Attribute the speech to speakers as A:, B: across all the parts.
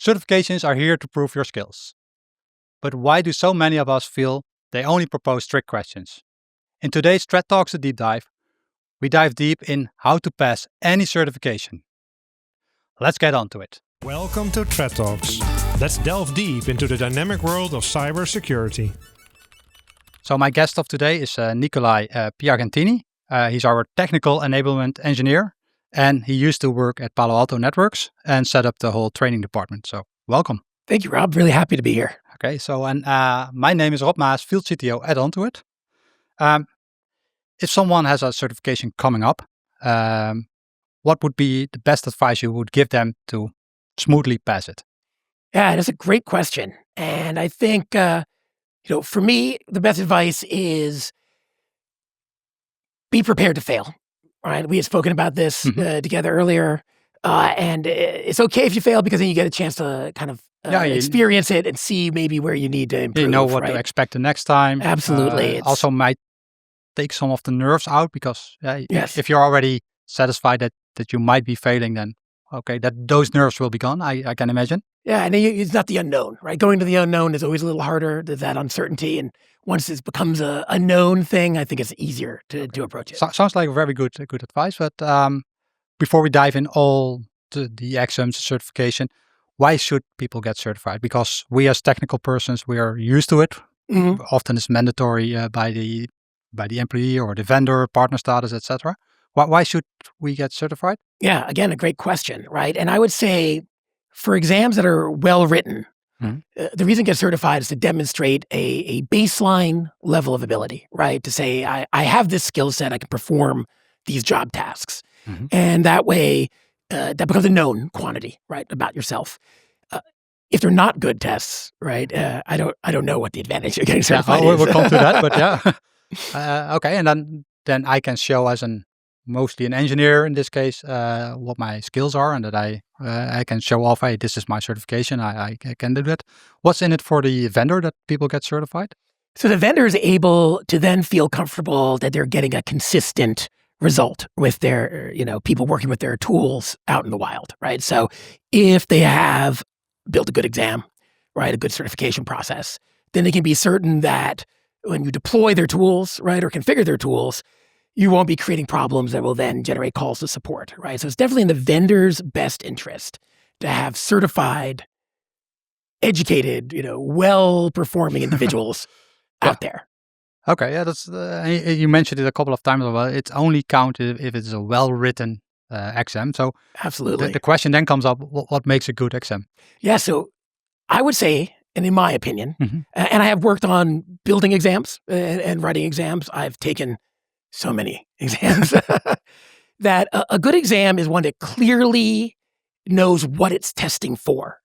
A: Certifications are here to prove your skills. But why do so many of us feel they only propose trick questions? In today's Threat Talks A Deep Dive, we dive deep in how to pass any certification. Let's get on to it.
B: Welcome to Threat Talks. Let's delve deep into the dynamic world of cybersecurity.
A: So my guest of today is Nicholai Piagentini. He's our technical enablement engineer, and he used to work at Palo Alto Networks and set up the whole training department. So welcome.
C: Thank you, Rob. Really happy to be here.
A: Okay, so my name is Maas, field CTO. Add on to it. If someone has a certification coming up, what would be the best advice you would give them to smoothly pass it?
C: Yeah, that's a great question. And I think, for me, the best advice is be prepared to fail. All right. We had spoken about this together earlier. And it's okay if you fail because then you get a chance to kind of experience it and see maybe where you need to improve.
A: You know what to expect the next time.
C: Absolutely.
A: Also might take some of the nerves out because if you're already satisfied that you might be failing, then okay, those nerves will be gone, I can imagine.
C: Yeah, and it's not the unknown, right? Going to the unknown is always a little harder. There's that uncertainty. And once it becomes a known thing, I think it's easier to approach it.
A: Sounds like very good advice. But before we dive in all the exams, certification, why should people get certified? Because we as technical persons, we are used to it. Mm-hmm. Often it's mandatory by the employee or the vendor, partner status, etc. Why should we get certified?
C: Yeah, again, a great question, right? And I would say for exams that are well written, the reason to get certified is to demonstrate a baseline level of ability, right? To say, I have this skill set, I can perform these job tasks. Mm-hmm. And that way, that becomes a known quantity, right, about yourself. If they're not good tests, right, I don't know what the advantage of getting certified is.
A: We'll come to that, but yeah. Okay, and then I can show as mostly an engineer in this case, what my skills are, and that I can show off, hey, this is my certification, I can do that. What's in it for the vendor that people get certified?
C: So the vendor is able to then feel comfortable that they're getting a consistent result with their, people working with their tools out in the wild, right? So if they have built a good exam, right, a good certification process, then they can be certain that when you deploy their tools, right, or configure their tools, you won't be creating problems that will then generate calls to support, right? So it's definitely in the vendor's best interest to have certified, educated, well-performing individuals out there.
A: Okay, yeah, that's you mentioned it a couple of times. Well, it's only counted if it's a well-written exam. So
C: absolutely,
A: the question then comes up: what makes a good exam?
C: Yeah, so I would say, and in my opinion, and I have worked on building exams and writing exams. I've taken so many exams that a good exam is one that clearly knows what it's testing for,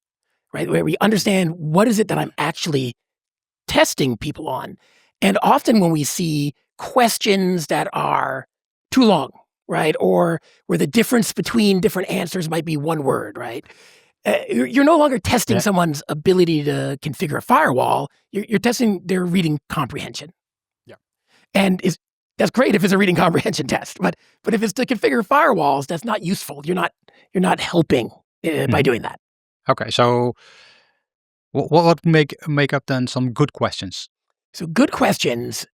C: right? Where we understand what is it that I'm actually testing people on. And often when we see questions that are too long, right? Or where the difference between different answers might be one word, right? You're no longer testing someone's ability to configure a firewall. You're testing their reading comprehension.
A: Yeah.
C: And that's great if it's a reading comprehension test, but if it's to configure firewalls, that's not useful. You're not helping by doing that.
A: Okay, so what would make up then some good questions?
C: So good questions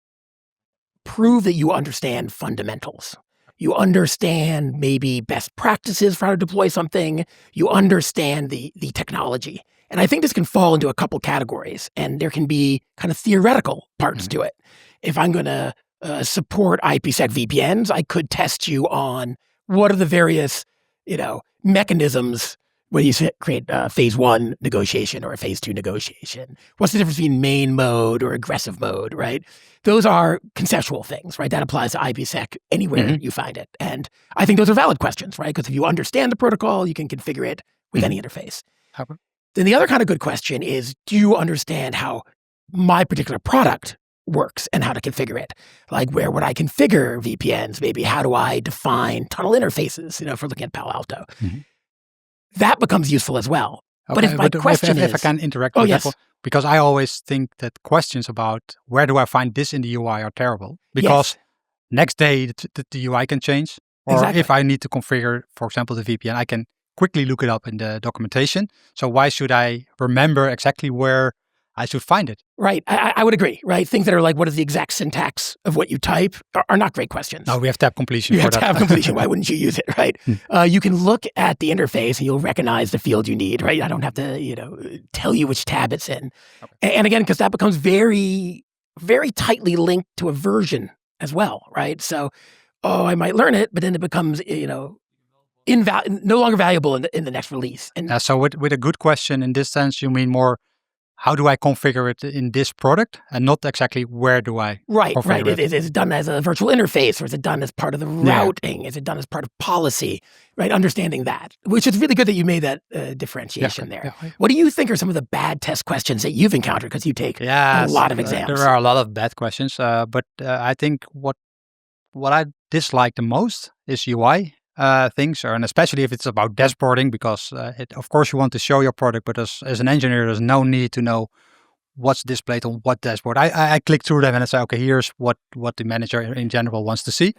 C: prove that you understand fundamentals. You understand maybe best practices for how to deploy something. You understand the technology. And I think this can fall into a couple categories, and there can be kind of theoretical parts to it. If I'm going to support IPsec VPNs, I could test you on what are the various, mechanisms when you create a phase 1 negotiation or a phase 2 negotiation. What's the difference between main mode or aggressive mode, right? Those are conceptual things, right? That applies to IPsec anywhere you find it. And I think those are valid questions, right? Because if you understand the protocol, you can configure it with any interface. Then the other kind of good question is, do you understand how my particular product works and how to configure it? Like, where would I configure VPNs? Maybe how do I define tunnel interfaces, if we're looking at Palo Alto? That becomes useful as well. Okay, but if my question
A: if I can interact with that, because I always think that questions about where do I find this in the UI are terrible, because next day the UI can change. Or if I need to configure, for example, the VPN, I can quickly look it up in the documentation. So why should I remember exactly where I should find it?
C: Right. I would agree, right? Things that are like, what is the exact syntax of what you type are not great questions.
A: No, we have tab completion
C: you
A: for
C: have
A: that.
C: tab completion. Why wouldn't you use it, right? You can look at the interface and you'll recognize the field you need, right? I don't have to, tell you which tab it's in. Okay. And again, because that becomes very, very tightly linked to a version as well, right? So, I might learn it, but then it becomes, no longer valuable in the next release. And
A: so with a good question in this sense, you mean more, how do I configure it in this product, and not exactly where do I configure it?
C: Is it done as a virtual interface, or is it done as part of the routing? Is it done as part of policy, right? Understanding that, which is really good that you made that differentiation there. Yeah. What do you think are some of the bad test questions that you've encountered? Because you take a lot of exams.
A: There are a lot of bad questions, but I think what I dislike the most is UI things, and especially if it's about dashboarding, because of course you want to show your product, but as an engineer, there's no need to know what's displayed on what dashboard. I click through them and I say, okay, here's what the manager in general wants to see.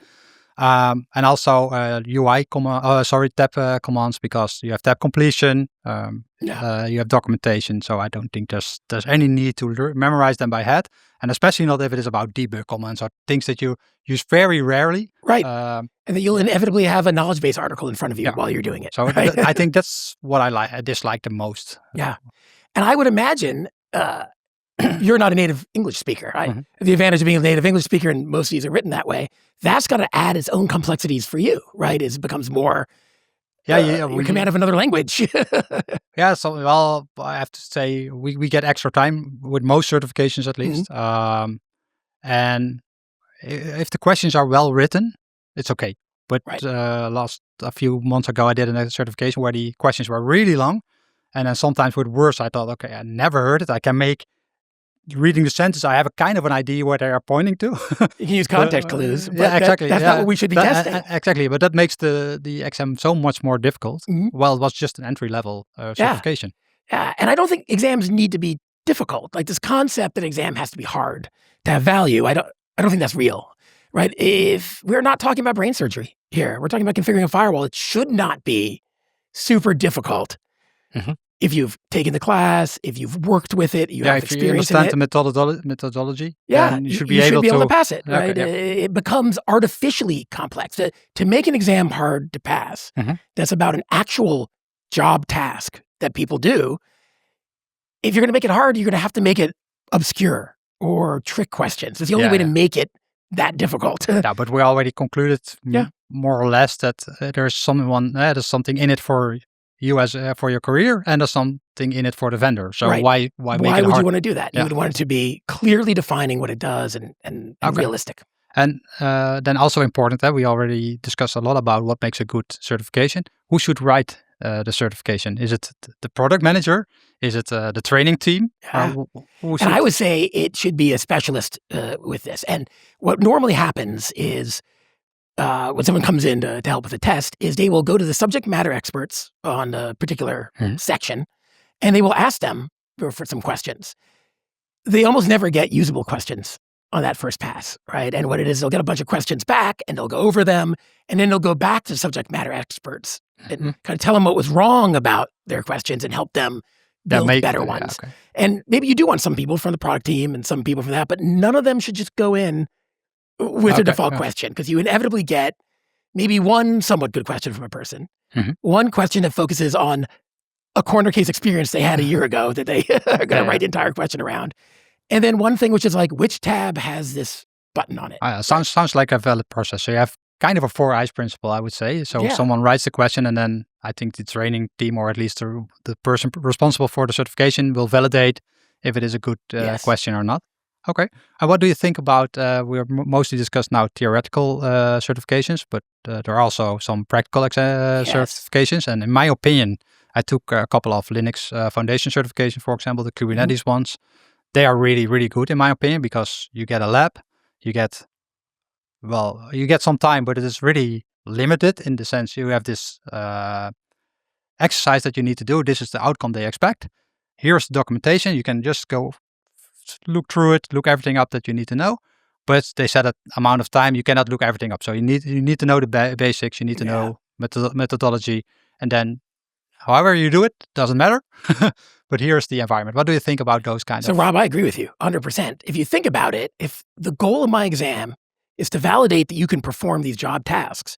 A: And also tab commands, because you have tab completion, you have documentation. So I don't think there's any need to memorize them by head, and especially not if it is about debug commands or things that you use very rarely.
C: Right. And that you'll inevitably have a knowledge base article in front of you while you're doing it.
A: So
C: right?
A: I think that's what I dislike the most.
C: Yeah. And I would imagine you're not a native English speaker. The advantage of being a native English speaker, and most of these are written that way, that's got to add its own complexities for you, right? As it becomes more command of another language.
A: Yeah, so I have to say we get extra time with most certifications at least. And if the questions are well written, it's okay. But a few months ago, I did a certification where the questions were really long. And then sometimes with words, I thought, okay, I never heard it. I can reading the sentence, I have a kind of an idea where they are pointing to.
C: You can use context clues. But
A: exactly.
C: That's not what we should be testing.
A: Exactly, but that makes the exam so much more difficult. Well, it was just an entry-level certification.
C: Yeah, and I don't think exams need to be difficult. Like this concept that an exam has to be hard to have value, I don't think that's real, right? If we're not talking about brain surgery here, we're talking about configuring a firewall, it should not be super difficult. If you've taken the class, if you've worked with it, you have experience in it.
A: If you understand the methodology,
C: you should be able to pass it, right?
A: Okay,
C: it becomes artificially complex. To make an exam hard to pass, that's about an actual job task that people do. If you're going to make it hard, you're going to have to make it obscure or trick questions. It's the only way to make it that difficult.
A: But we already concluded more or less that there's something in it for you as for your career, and there's something in it for the vendor. So why make it hard?
C: Would you want to do that? You would want it to be clearly defining what it does and realistic.
A: And then also important that we already discussed a lot about what makes a good certification. Who should write the certification? Is it the product manager? Is it the training team?
C: And I would say it should be a specialist with this. And what normally happens is when someone comes in to help with a test is they will go to the subject matter experts on a particular section, and they will ask them for some questions. They almost never get usable questions on that first pass, right? And what it is, they'll get a bunch of questions back, and they'll go over them, and then they'll go back to subject matter experts and kind of tell them what was wrong about their questions and help them build better ones. Okay. And maybe you do want some people from the product team and some people from that, but none of them should just go in with a default question, because you inevitably get maybe one somewhat good question from a person, one question that focuses on a corner case experience they had a year ago that they are going to write the entire question around, and then one thing which is like, which tab has this button on it?
A: Sounds like a valid process. So you have kind of a 4 eyes principle, I would say. So someone writes the question, and then I think the training team, or at least the person responsible for the certification, will validate if it is a good question or not. Okay. And what do you think about, we're mostly discussed now theoretical certifications, but there are also some practical certifications. And in my opinion, I took a couple of Linux Foundation certifications, for example, the Kubernetes ones. They are really, really good in my opinion, because you get a lab, you get some time, but it is really limited in the sense you have this exercise that you need to do. This is the outcome they expect. Here's the documentation. You can just go look through it, look everything up that you need to know, but they said that amount of time you cannot look everything up. So you need to know the basics. You need to know methodology, and then however you do it, doesn't matter. But here's the environment. What do you think about those kinds
C: So
A: of...
C: Rob, I agree with you 100%. If you think about it, if the goal of my exam is to validate that you can perform these job tasks,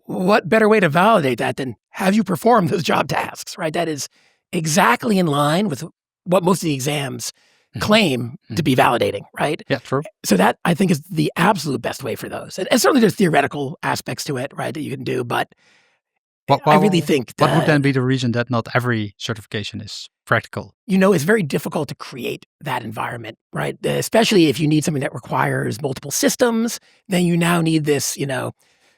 C: what better way to validate that than have you perform those job tasks, right? That is exactly in line with what most of the exams claim to be validating, right?
A: Yeah, true.
C: So that, I think, is the absolute best way for those. And certainly there's theoretical aspects to it, right, that you can do, but I really think that...
A: What would then be the reason that not every certification is practical?
C: It's very difficult to create that environment, right? Especially if you need something that requires multiple systems, then you now need this,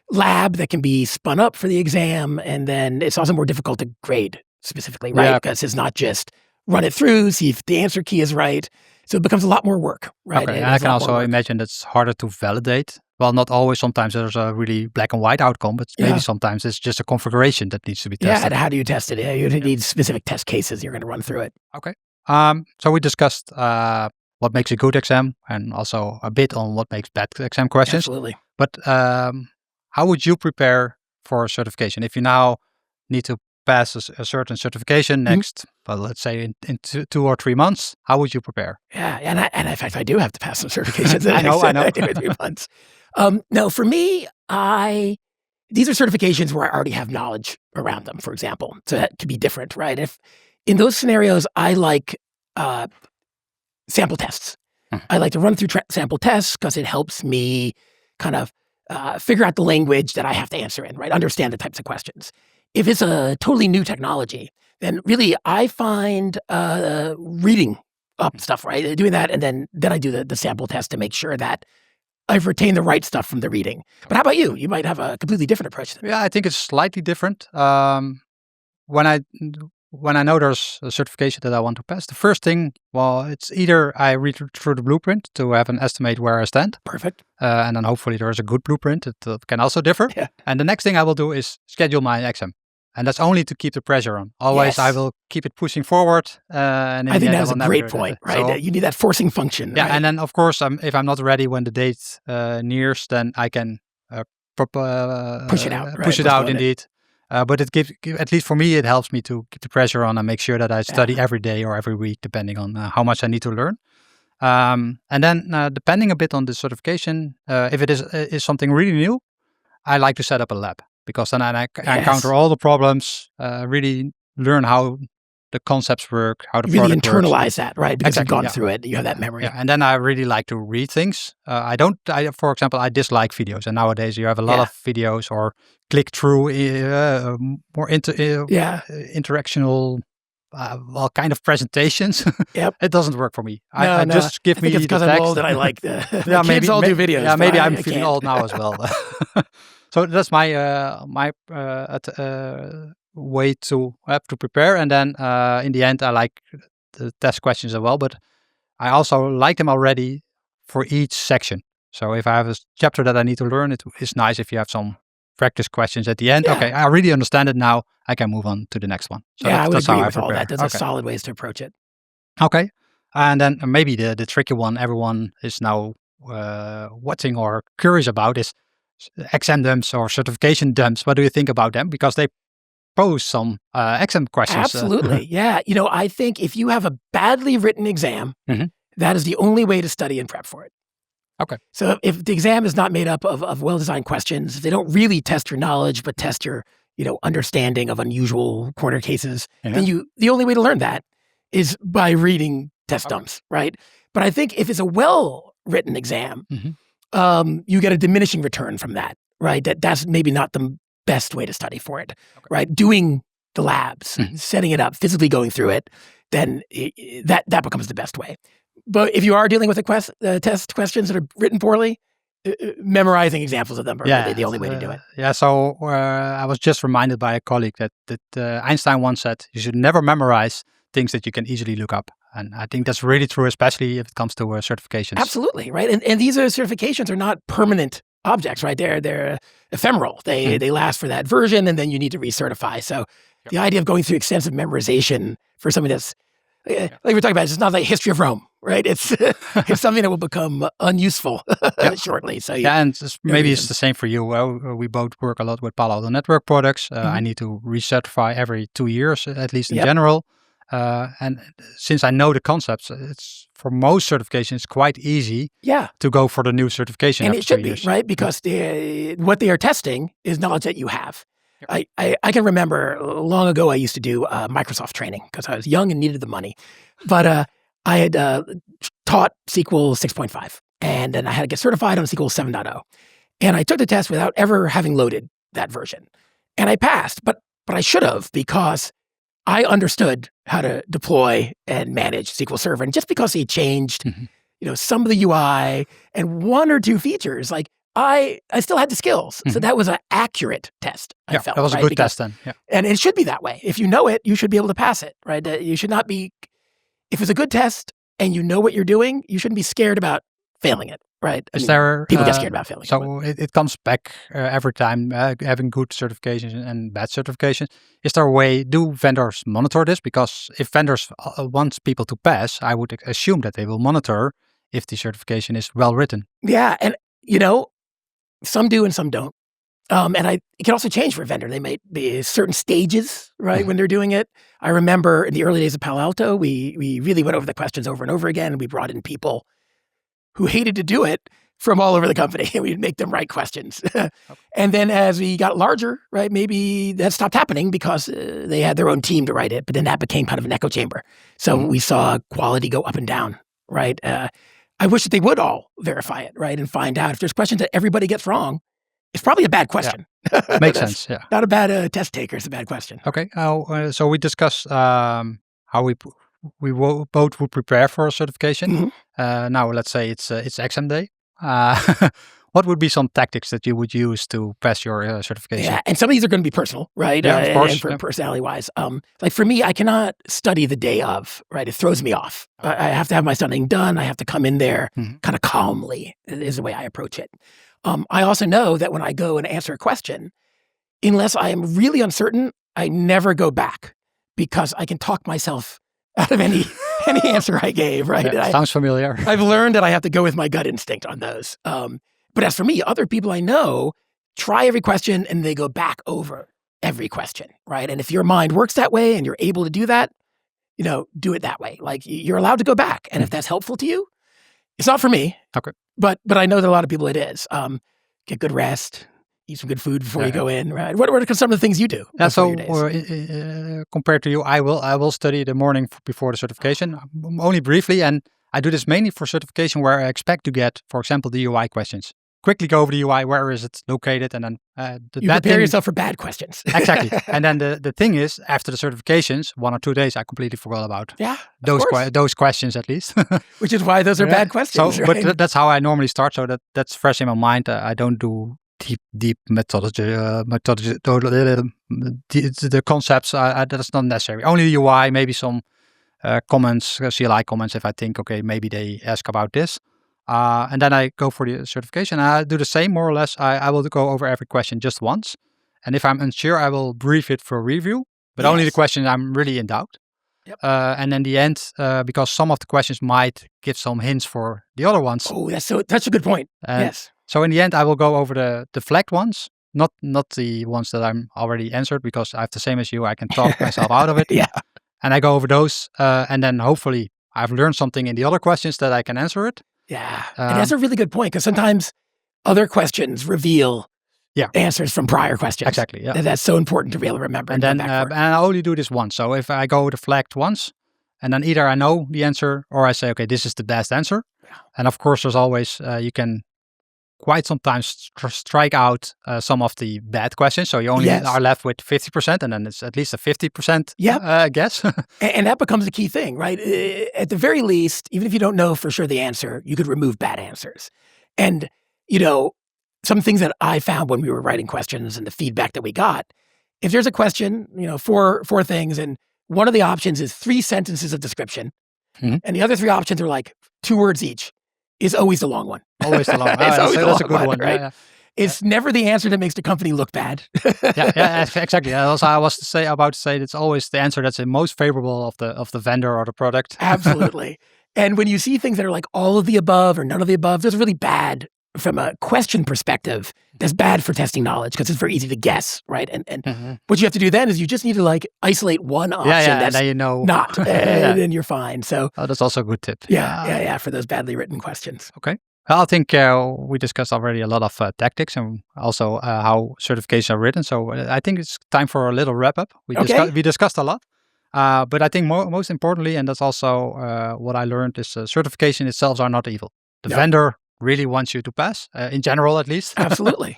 C: lab that can be spun up for the exam, and then it's also more difficult to grade specifically, right? Because it's not just run it through, see if the answer key is right. So it becomes a lot more work, right?
A: Okay, and I can also imagine it's harder to validate. Well, not always. Sometimes there's a really black and white outcome, but maybe sometimes it's just a configuration that needs to be tested.
C: Yeah, and how do you test it? You need specific test cases. You're going to run through it.
A: Okay. So we discussed what makes a good exam and also a bit on what makes bad exam questions.
C: Absolutely.
A: But how would you prepare for a certification? If you now need to pass a certain certification next, well, let's say in 2 or 3 months, how would you prepare?
C: Yeah, and in fact, I do have to pass some certifications.
A: I know.
C: 2 or 3 months. No, for me, these are certifications where I already have knowledge around them, for example. So that could be different, right? If in those scenarios, I like sample tests. I like to run through sample tests because it helps me kind of figure out the language that I have to answer in, right? Understand the types of questions. If it's a totally new technology, then really I find reading up stuff, right? Doing that, and then I do the sample test to make sure that I've retained the right stuff from the reading. But how about you? You might have a completely different approach.
A: Yeah, I think it's slightly different. When I know there's a certification that I want to pass, the first thing, well, it's either I read through the blueprint to have an estimate where I stand.
C: Perfect.
A: And then hopefully there is a good blueprint. It can also differ.
C: Yeah.
A: And the next thing I will do is schedule my exam. And that's only to keep the pressure on. Always, I will keep it pushing forward. And
C: I think that's a great point, right? So, you need that forcing function.
A: Yeah,
C: right?
A: and then of course, if I'm not ready when the date nears, then I can
C: push it out.
A: Push it out, indeed. But it gives, at least for me, it helps me to keep the pressure on and make sure that I study every day or every week, depending on how much I need to learn. And then depending a bit on the certification, if it is something really new, I like to set up a lab. Because then I encounter all the problems, really learn how the concepts work, how the
C: really
A: product
C: internalize
A: works.
C: that, right? Because you've gone through it, you have that memory.
A: Yeah, and then I really like to read things. For example, I dislike videos, and nowadays you have a lot of videos or click through, more interactional, kind of presentations. Yep. It doesn't work for me. Just give me the text.
C: It's because I'm old and I like the kids all do videos.
A: Yeah, maybe I'm feeling old now as well. So that's my way to prepare. And then in the end, I like the test questions as well. But I also like them already for each section. So if I have a chapter that I need to learn, it is nice if you have some practice questions at the end. Yeah. Okay, I really understand it now. I can move on to the next one. So
C: I would agree with all that. Those are solid ways to approach it.
A: Okay. And then maybe the tricky one everyone is now watching or curious about is exam dumps or certification dumps. What do you think about them? Because they pose some exam questions.
C: Absolutely. Yeah. I think if you have a badly written exam, that is the only way to study and prep for it.
A: Okay.
C: So if the exam is not made up of well-designed questions, if they don't really test your knowledge, but test your, understanding of unusual corner cases, then the only way to learn that is by reading test dumps, right? But I think if it's a well-written exam, you get a diminishing return from that, right? That's maybe not the best way to study for it, right? Doing the labs, setting it up, physically going through it, then that becomes the best way. But if you are dealing with test questions that are written poorly, memorizing examples of them are really the only way to do it.
A: So I was just reminded by a colleague that Einstein once said, you should never memorize things that you can easily look up. And I think that's really true, especially if it comes to certifications.
C: Absolutely, right? And these certifications are not permanent objects, right? They're ephemeral. They last for that version, and then you need to recertify. So the idea of going through extensive memorization for something that's Like we're talking about, it's not like history of Rome, right? It's it's something that will become unuseful shortly. So
A: and maybe it's the same for you. We both work a lot with Palo Alto Network products. I need to recertify every 2 years, at least in general. And since I know the concepts, it's for most certifications quite easy to go for the new certification.
C: And
A: after
C: it should
A: 2
C: be,
A: years.
C: right? Because what they are testing is knowledge that you have. I can remember long ago I used to do Microsoft training because I was young and needed the money. But I had taught SQL 6.5, and then I had to get certified on SQL 7.0. And I took the test without ever having loaded that version. And I passed, but I should have, because I understood how to deploy and manage SQL Server. And just because they changed some of the UI and one or two features, like I still had the skills. So that was an accurate test, I felt.
A: That was a good test then. Yeah.
C: And it should be that way. If you know it, you should be able to pass it, right? You should not be, if it's a good test and you know what you're doing, you shouldn't be scared about failing it, right? People get scared about failing.
A: So it comes back every time, having good certifications and bad certifications. Is there a way, do vendors monitor this? Because if vendors want people to pass, I would assume that they will monitor if the certification is well written.
C: Yeah, and some do and some don't. And it can also change for a vendor. They might be certain stages, right, when they're doing it. I remember in the early days of Palo Alto, we really went over the questions over and over again. And we brought in people who hated to do it from all over the company. And we'd make them write questions. And then as we got larger, right, maybe that stopped happening because they had their own team to write it. But then that became kind of an echo chamber. So we saw quality go up and down, right? I wish that they would all verify it, right, and find out if there's questions that everybody gets wrong. It's probably a bad question.
A: Yeah. Makes sense. Yeah,
C: not a bad test taker. It's a bad question.
A: Okay. So we discussed how we both would prepare for a certification. Now let's say it's exam day. What would be some tactics that you would use to pass your certification?
C: Yeah, and some of these are going to be personal, right?
A: Yeah, of course.
C: And for personality-wise. Like for me, I cannot study the day of, right? It throws me off. I have to have my studying done. I have to come in there kind of calmly is the way I approach it. I also know that when I go and answer a question, unless I am really uncertain, I never go back because I can talk myself out of any answer I gave, right?
A: Yeah, sounds familiar.
C: I've learned that I have to go with my gut instinct on those. But as for me, other people I know try every question and they go back over every question, right? And if your mind works that way and you're able to do that, do it that way. Like you're allowed to go back. And if that's helpful to you, it's not for me.
A: Okay.
C: But I know that a lot of people it is. Get good rest, eat some good food before you go in, right? What are some of the things you do?
A: Yeah, so compared to you, I will study the morning before the certification, only briefly. And I do this mainly for certification where I expect to get, for example, the UI questions. Quickly go over the UI, where is it located? And then
C: you prepare yourself for bad questions.
A: Exactly. And then the thing is, after the certifications, 1 or 2 days, I completely forgot about those questions at least.
C: Which is why those are bad questions.
A: So,
C: right?
A: But that's how I normally start. So that's fresh in my mind. I don't do deep methodology. The concepts, that's not necessary. Only the UI, maybe some comments, CLI comments, if I think, okay, maybe they ask about this. And then I go for the certification. I do the same, more or less. I will go over every question just once. And if I'm unsure, I will brief it for review, but only the question I'm really in doubt.
C: Yep.
A: And in the end, because some of the questions might give some hints for the other ones.
C: Oh, that's a good point. Yes.
A: So in the end, I will go over the flagged ones, not the ones that I'm already answered, because I have the same as you. I can talk myself out of it.
C: Yeah.
A: And I go over those, and then hopefully I've learned something in the other questions that I can answer it.
C: Yeah. And that's a really good point, because sometimes other questions reveal answers from prior questions.
A: Exactly. Yeah.
C: And that's so important to be able to remember.
A: And then and I only do this once. So if I go the flagged once, and then either I know the answer or I say, okay, this is the best answer.
C: Yeah.
A: And of course, there's always, you can quite sometimes strike out some of the bad questions. So you only are left with 50%, and then it's at least a 50% guess.
C: And that becomes a key thing, right? At the very least, even if you don't know for sure the answer, you could remove bad answers. And, some things that I found when we were writing questions and the feedback that we got, if there's a question, four things, and one of the options is 3 sentences of description, and the other 3 options are like 2 words each, is always the long one.
A: Always the long one.
C: That's
A: a good one.
C: Right?
A: Yeah.
C: It's never the answer that makes the company look bad.
A: yeah, exactly. Also, I was about to say it's always the answer that's the most favorable of the vendor or the product.
C: Absolutely. And when you see things that are like all of the above or none of the above, those are really bad from a question perspective. That's bad for testing knowledge because it's very easy to guess, right? And what you have to do then is you just need to like isolate one option that's
A: and then
C: not, and then you're fine. So
A: that's also a good tip.
C: Yeah, for those badly written questions.
A: Okay. I think we discussed already a lot of tactics and also how certifications are written. So I think it's time for a little wrap up. We discussed a lot. But I think most importantly, and that's also what I learned, is certification itself are not evil. The vendor really wants you to pass, in general at least.
C: Absolutely.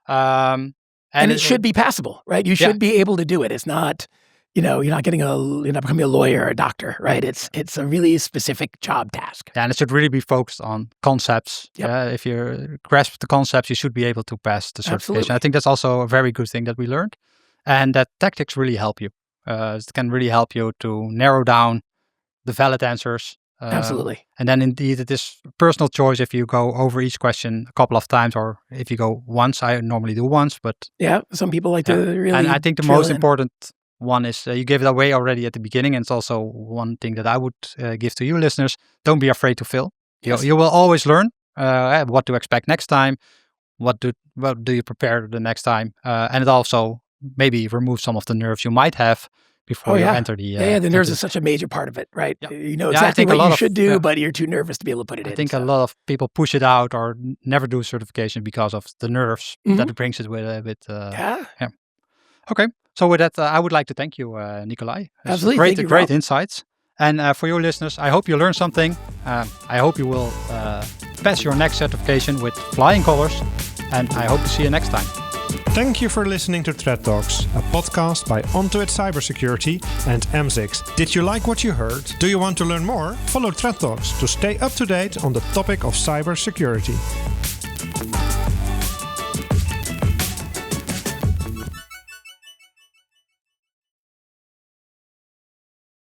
C: And it should be passable, right? You should be able to do it. It's not, you're not becoming a lawyer or a doctor, right? It's a really specific job task.
A: Yeah, and it should really be focused on concepts.
C: Yep.
A: If you grasp the concepts, you should be able to pass the certification.
C: Absolutely.
A: I think that's also a very good thing that we learned, and that tactics really help you. It can really help you to narrow down the valid answers.
C: Absolutely.
A: And then indeed, it is personal choice if you go over each question a couple of times or if you go once. I normally do once, but...
C: Yeah, some people like to really...
A: And I think the most important one is you gave it away already at the beginning. And it's also one thing that I would give to you listeners. Don't be afraid to fail.
C: Yes.
A: You will always learn what to expect next time. What do you prepare the next time? And it also maybe remove some of the nerves you might have before you enter the...
C: the nerves is such a major part of it, right?
A: Yeah.
C: You know exactly what you should do, but you're too nervous to be able to put it in.
A: I think a lot of people push it out or never do certification because of the nerves that it brings it with. Okay. So with that, I would like to thank you, Nicholai.
C: Absolutely.
A: Great insights. And for your listeners, I hope you learned something. I hope you will pass your next certification with flying colors. And I hope to see you next time.
B: Thank you for listening to Threat Talks, a podcast by Onto It Cybersecurity and AMS-IX. Did you like what you heard? Do you want to learn more? Follow Threat Talks to stay up to date on the topic of cybersecurity.